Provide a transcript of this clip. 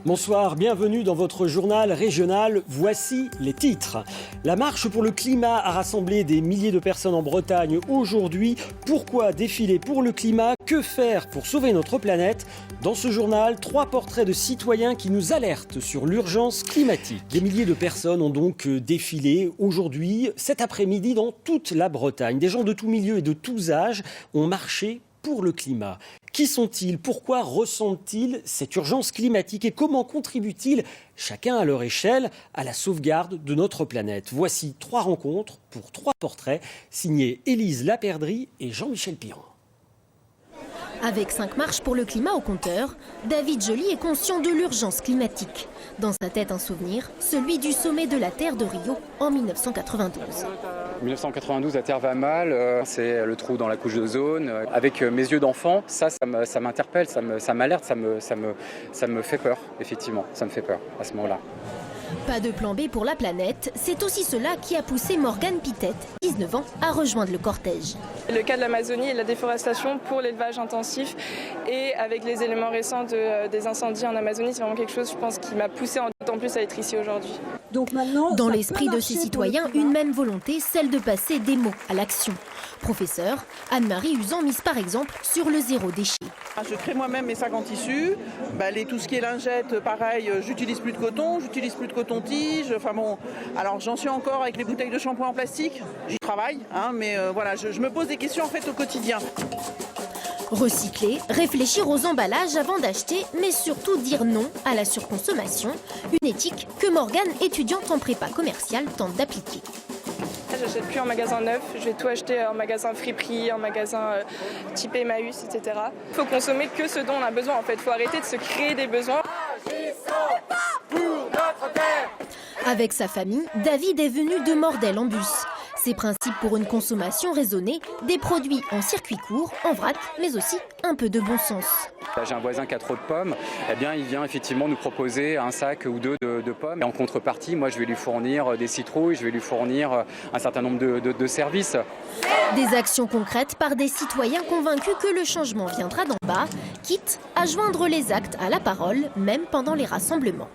Bonsoir, bienvenue dans votre journal régional. Voici les titres. La marche pour le climat a rassemblé des milliers de personnes en Bretagne aujourd'hui. Pourquoi défiler pour le climat? Que faire pour sauver notre planète? Dans ce journal, 3 portraits de citoyens qui nous alertent sur l'urgence climatique. Des milliers de personnes ont donc défilé aujourd'hui, cet après-midi, dans toute la Bretagne. Des gens de tous milieux et de tous âges ont marché pour le climat. Qui sont-ils? Pourquoi ressentent-ils cette urgence climatique? Et comment contribuent-ils, chacun à leur échelle, à la sauvegarde de notre planète? Voici 3 rencontres pour 3 portraits, signés Élise Laperdrie et Jean-Michel Piron. Avec 5 marches pour le climat au compteur, David Joly est conscient de l'urgence climatique. Dans sa tête, un souvenir, celui du sommet de la Terre de Rio en 1992. 1992, la Terre va mal, c'est le trou dans la couche d'ozone. Avec mes yeux d'enfant, ça m'interpelle, ça m'alerte, ça me fait peur, effectivement, ça me fait peur à ce moment-là. Pas de plan B pour la planète, c'est aussi cela qui a poussé Morgane Pittet, 19 ans, à rejoindre le cortège. Le cas de l'Amazonie et la déforestation pour l'élevage intensif et avec les éléments récents des incendies en Amazonie, c'est vraiment quelque chose, je pense, qui m'a poussé d'autant plus à être ici aujourd'hui. Dans l'esprit de ces citoyens, une même volonté, celle de passer des mots à l'action. Professeure, Anne-Marie Usan mise par exemple sur le zéro déchet. Je crée moi-même mes sacs en tissu, tout ce qui est lingette, pareil, j'utilise plus de coton, j'utilise plus de coton-tige, alors j'en suis encore avec les bouteilles de shampoing en plastique, j'y travaille, mais voilà, je me pose des questions en fait au quotidien. Recycler, réfléchir aux emballages avant d'acheter, mais surtout dire non à la surconsommation, une éthique que Morgane, étudiante en prépa commerciale, tente d'appliquer. J'achète plus en magasin neuf, je vais tout acheter en magasin friperie, en magasin type Emmaüs, etc. Il faut consommer que ce dont on a besoin en fait, il faut arrêter de se créer des besoins. Avec sa famille, David est venu de Mordel en bus. Ses principes pour une consommation raisonnée, des produits en circuit court, en vrac, mais aussi un peu de bon sens. J'ai un voisin qui a trop de pommes, il vient effectivement nous proposer un sac ou 2 de pommes. Et en contrepartie, moi je vais lui fournir des citrouilles, je vais lui fournir un certain nombre de services. Des actions concrètes par des citoyens convaincus que le changement viendra d'en bas, quitte à joindre les actes à la parole, même pendant les rassemblements.